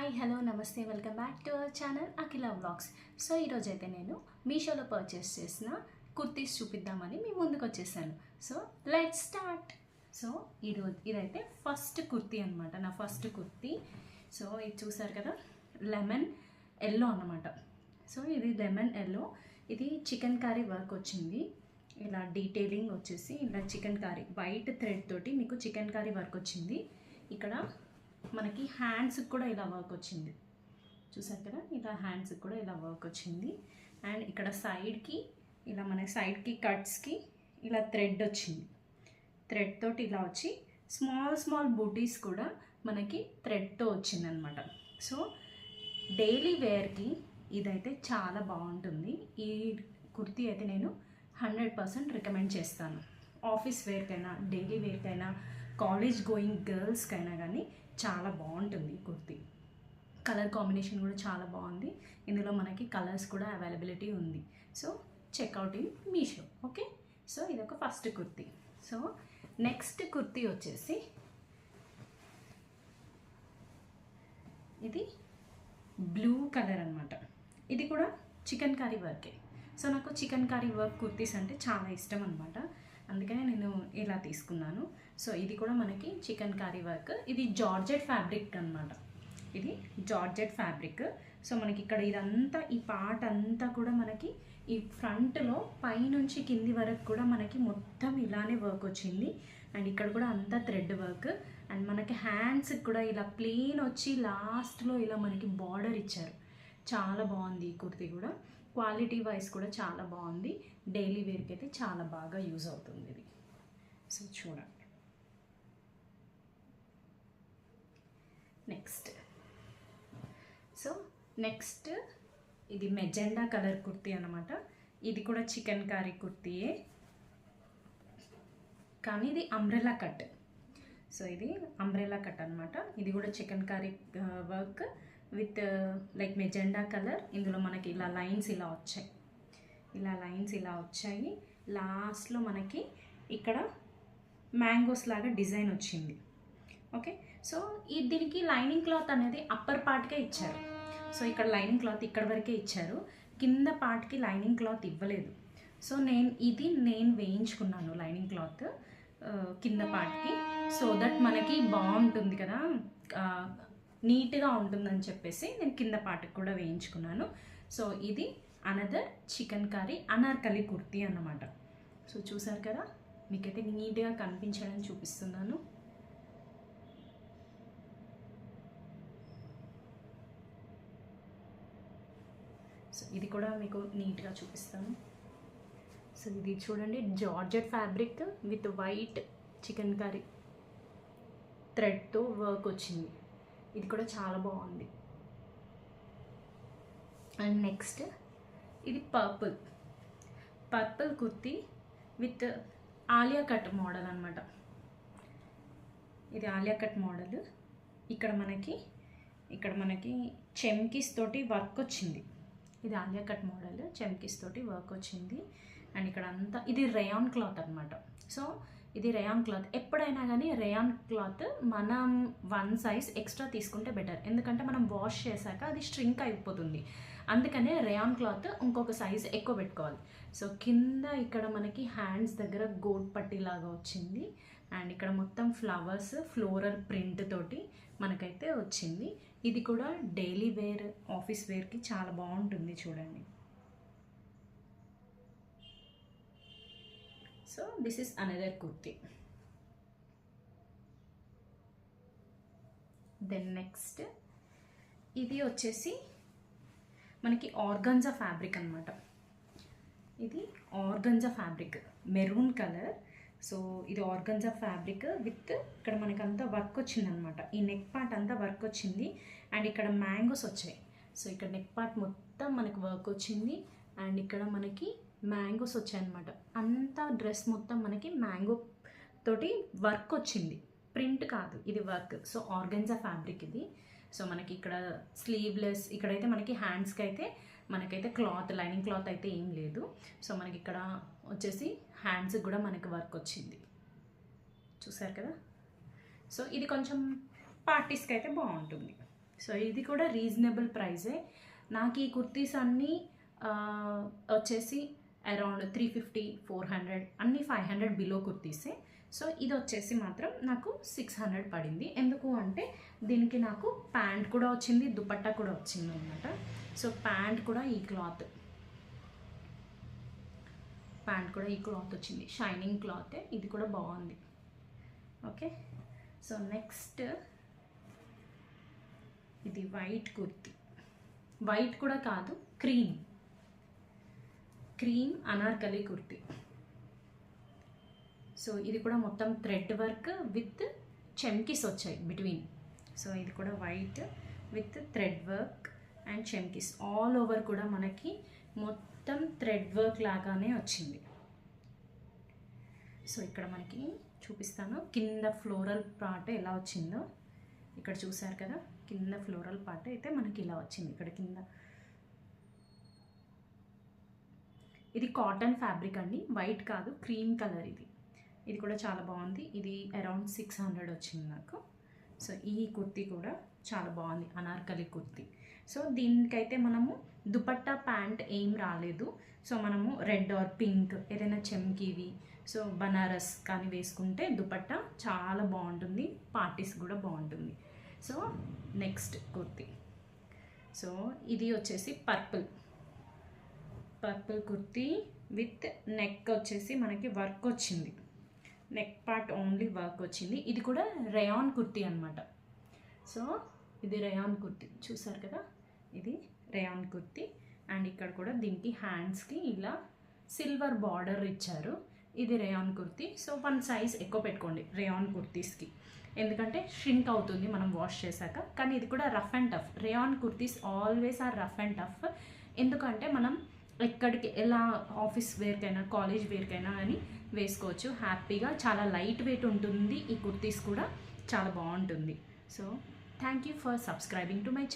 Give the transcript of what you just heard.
Hi hello నమస్తే welcome back to our channel Akhila vlogs. So ఈరోజు అయితే నేను మీషోలో పర్చేస్ చేసిన కుర్తీస్ చూపిద్దామని మీ ముందుకు వచ్చేసాను. So let's start. సో ఇదైతే ఫస్ట్ కుర్తీ అనమాట, నా ఫస్ట్ కుర్తీ. సో ఇది చూసారు కదా, లెమన్ ఎల్లో అనమాట. సో ఇది లెమన్ ఎల్లో, ఇది చికెన్ కర్రీ వర్క్ వచ్చింది. ఇలా డీటెయిలింగ్ వచ్చేసి ఇలా చికెన్ కర్రీ వైట్ థ్రెడ్ తోటి మీకు చికెన్ కర్రీ వర్క్ వచ్చింది. ఇక్కడ మనకి హ్యాండ్స్కి కూడా ఇలా వర్క్ వచ్చింది, చూసారు కదా, ఇలా హ్యాండ్స్కి కూడా ఇలా వర్క్ వచ్చింది. అండ్ ఇక్కడ సైడ్కి ఇలా మన సైడ్కి కట్స్కి ఇలా థ్రెడ్ వచ్చింది, థ్రెడ్ తోటి ఇలా వచ్చి స్మాల్ స్మాల్ బూటీస్ కూడా మనకి థ్రెడ్తో వచ్చిందనమాట. సో డైలీ వేర్కి ఇదైతే చాలా బాగుంటుంది. ఈ కుర్తీ అయితే నేను 100% రికమెండ్ చేస్తాను. ఆఫీస్ వేర్కైనా, డైలీ వేర్కైనా, కాలేజ్ గోయింగ్ గర్ల్స్కైనా కానీ చాలా బాగుంటుంది ఈ కుర్తీ. కలర్ కాంబినేషన్ కూడా చాలా బాగుంది. ఇందులో మనకి కలర్స్ కూడా అవైలబిలిటీ ఉంది. So check out in Meesho. Okay, so ఇదొక first kurti. So next kurti వచ్చేసి ఇది బ్లూ కలర్ అనమాట. ఇది కూడా చికెన్ కర్రీ వర్కే. సో నాకు చికెన్ కర్రీ వర్క్ కుర్తీస్ అంటే చాలా ఇష్టం అనమాట, అందుకనే నేను ఇలా తీసుకున్నాను. సో ఇది కూడా మనకి చికెన్ కర్రీ వర్క్. ఇది జార్జెట్ ఫ్యాబ్రిక్ అనమాట, ఇది జార్జెట్ ఫ్యాబ్రిక్. సో మనకి ఇక్కడ ఇదంతా ఈ పార్ట్ అంతా కూడా మనకి ఈ ఫ్రంట్లో పైనుంచి కింది వరకు కూడా మనకి మొత్తం ఇలానే వర్క్ వచ్చింది. అండ్ ఇక్కడ కూడా అంతా థ్రెడ్ వర్క్. అండ్ మనకి హ్యాండ్స్కి కూడా ఇలా ప్లెయిన్ వచ్చి లాస్ట్లో ఇలా మనకి బార్డర్ ఇచ్చారు. చాలా బాగుంది ఈ కుర్తీ కూడా. క్వాలిటీ వైజ్ కూడా చాలా బాగుంది. డైలీ వేర్కి అయితే చాలా బాగా యూజ్ అవుతుంది ఇది. సో చూడండి. నెక్స్ట్ ఇది మెజెండా కలర్ కుర్తీ అనమాట. ఇది కూడా చికెన్ కర్రీ కుర్తీయే, కానీ ఇది అంబ్రెలా కట్. సో ఇది అంబ్రెలా కట్ అనమాట. ఇది కూడా chikankari work with like magenta colour. ఇందులో మనకి ఇలా లైన్స్ ఇలా వచ్చాయి, ఇలా లైన్స్ ఇలా వచ్చాయి. లాస్ట్లో మనకి ఇక్కడ మ్యాంగోస్ లాగా డిజైన్ వచ్చింది. ఓకే, సో దీనికి లైనింగ్ క్లాత్ అనేది అప్పర్ పార్ట్కే ఇచ్చారు. సో ఇక్కడ లైనింగ్ క్లాత్ ఇక్కడ వరకే ఇచ్చారు, కింద పార్ట్కి లైనింగ్ క్లాత్ ఇవ్వలేదు. సో నేను వేయించుకున్నాను లైనింగ్ క్లాత్ కింద పార్ట్కి, సో దట్ మనకి బాగుంటుంది కదా, నీట్గా ఉంటుందని చెప్పేసి నేను కింద పార్ట్కి కూడా వేయించుకున్నాను. సో ఇది another chicken curry Anarkali kurti అన్నమాట. సో చూసారు కదా, మీకైతే నీట్గా కనిపించడానికి చూపిస్తున్నాను. సో ఇది కూడా మీకు నీట్గా చూపిస్తాను. సో ఇది చూడండి, georgette fabric with white chikankari థ్రెడ్తో వర్క్ వచ్చింది. ఇది కూడా చాలా బాగుంది. అండ్ నెక్స్ట్ ఇది purple kurti with Alia cut model అనమాట. ఇది ఆలియా కట్ మోడల్. ఇక్కడ మనకి చెమ్కీస్ తోటి వర్క్ వచ్చింది. ఇది ఆలియా కట్ మోడల్, చెమ్కీస్ తోటి వర్క్ వచ్చింది. అండ్ ఇక్కడ అంతా ఇది రేయాన్ క్లాత్ అనమాట. సో ఇది రేయాన్ క్లాత్. ఎప్పుడైనా కానీ రేయాన్ క్లాత్ మనం 1 సైజ్ ఎక్స్ట్రా తీసుకుంటే బెటర్, ఎందుకంటే మనం వాష్ చేశాక అది స్ట్రింక్ అయిపోతుంది. అందుకనే రేయాన్ క్లాత్ ఇంకొక సైజ్ ఎక్కువ పెట్టుకోవాలి. సో కింద ఇక్కడ మనకి హ్యాండ్స్ దగ్గర గోట్ పట్టీ లాగా వచ్చింది. అండ్ ఇక్కడ మొత్తం ఫ్లవర్స్ ఫ్లోరల్ ప్రింట్ తోటి మనకైతే వచ్చింది. ఇది కూడా డైలీ వేర్, ఆఫీస్ వేర్కి చాలా బాగుంటుంది చూడండి. So this is another kurti. Then next ఇది వచ్చేసి మనకి ఆర్గంజా ఫ్యాబ్రిక్ అనమాట. ఇది organza fabric, maroon colour. So ఇది ఆర్గంజా ఫ్యాబ్రిక్ విత్ ఇక్కడ మనకంతా వర్క్ వచ్చిందనమాట. ఈ నెక్ పార్ట్ అంతా వర్క్ వచ్చింది. అండ్ ఇక్కడ మ్యాంగోస్ వచ్చాయి. సో ఇక్కడ నెక్ పార్ట్ మొత్తం మనకు వర్క్ వచ్చింది. అండ్ ఇక్కడ మనకి మ్యాంగోస్ వచ్చాయన్నమాట. అంతా డ్రెస్ మొత్తం మనకి మ్యాంగో తోటి వర్క్ వచ్చింది, ప్రింట్ కాదు, ఇది వర్క్. సో ఆర్గంజా ఫ్యాబ్రిక్ ఇది. సో మనకి ఇక్కడ స్లీవ్లెస్, ఇక్కడైతే మనకి హ్యాండ్స్కి అయితే మనకైతే క్లాత్, లైనింగ్ క్లాత్ అయితే ఏం లేదు. సో మనకి ఇక్కడ వచ్చేసి హ్యాండ్స్కి కూడా మనకి వర్క్ వచ్చింది, చూసారు కదా. సో ఇది కొంచెం పార్టీస్కి అయితే బాగుంటుంది. సో ఇది కూడా రీజనబుల్ ప్రైజే. నాకు ఈ కుర్తీస్ అన్నీ వచ్చేసి అరౌండ్ 350, 400 అన్నీ 500 బిలో కుర్తీసే. సో ఇది వచ్చేసి మాత్రం నాకు 600 పడింది. ఎందుకు అంటే దీనికి నాకు ప్యాంట్ కూడా వచ్చింది, దుపట్టా కూడా వచ్చింది అనమాట. సో ప్యాంట్ కూడా ఈ క్లాత్ వచ్చింది, షైనింగ్ క్లాతే. ఇది కూడా బాగుంది. ఓకే, సో నెక్స్ట్ ఇది వైట్ కుర్తీ. వైట్ కూడా కాదు, క్రీమ్ అనార్కలి కుర్తీ. సో ఇది కూడా మొత్తం థ్రెడ్ వర్క్ విత్ చెమ్కీస్ వచ్చాయి బిట్వీన్. సో ఇది కూడా white with thread work and చెమ్కీస్. ఆల్ ఓవర్ కూడా మనకి మొత్తం థ్రెడ్ వర్క్ లాగానే వచ్చింది. సో ఇక్కడ మనకి చూపిస్తాను కింద ఫ్లోరల్ పార్ట్ ఎలా వచ్చిందో. ఇక్కడ చూసారు కదా, కింద ఫ్లోరల్ పార్ట్ అయితే మనకి ఇలా వచ్చింది. ఇక్కడ కింద ఇది కాటన్ ఫ్యాబ్రిక్ అండి, వైట్ కాదు, క్రీమ్ కలర్. ఇది కూడా చాలా బాగుంది. ఇది అరౌండ్ 600 వచ్చింది నాకు. సో ఈ కుర్తీ కూడా చాలా బాగుంది, అనార్కలి కుర్తీ. సో దీనికైతే మనము దుపట్టా ప్యాంట్ ఏం రాలేదు. సో మనము రెడ్ ఆర్ పింక్ ఏదైనా చెమ్కీవి, సో బనారస్ కానీ వేసుకుంటే దుపట్టా చాలా బాగుంటుంది, పార్టీస్ కూడా బాగుంటుంది. So next kurti. సో ఇది వచ్చేసి పర్పుల్ కుర్తీ విత్ నెక్ వచ్చేసి మనకి వర్క్ వచ్చింది, నెక్ పార్ట్ ఓన్లీ వర్క్ వచ్చింది. ఇది కూడా రేయాన్ కుర్తీ అనమాట. సో ఇది రేయాన్ కుర్తీ చూసారు కదా, ఇది రేయాన్ కుర్తీ. అండ్ ఇక్కడ కూడా దీనికి హ్యాండ్స్కి ఇలా సిల్వర్ బార్డర్ ఇచ్చారు. ఇది రేయాన్ కుర్తీ. సో 1 సైజ్ ఎక్కువ పెట్టుకోండి రేయాన్ కుర్తీస్కి, ఎందుకంటే షింక్ అవుతుంది మనం వాష్ చేశాక. కానీ ఇది కూడా rough and tough. Rayon kurtis always are rough and tough. ఎందుకంటే మనం ఎక్కడికి ఎలా ఆఫీస్ వేర్కైనా కాలేజ్ వేర్కైనా అని వేసుకోవచ్చు హ్యాపీగా. చాలా లైట్ వెయిట్ ఉంటుంది. ఈ కుర్తీస్ కూడా చాలా బాగుంటుంది. So thank you for subscribing to my channel.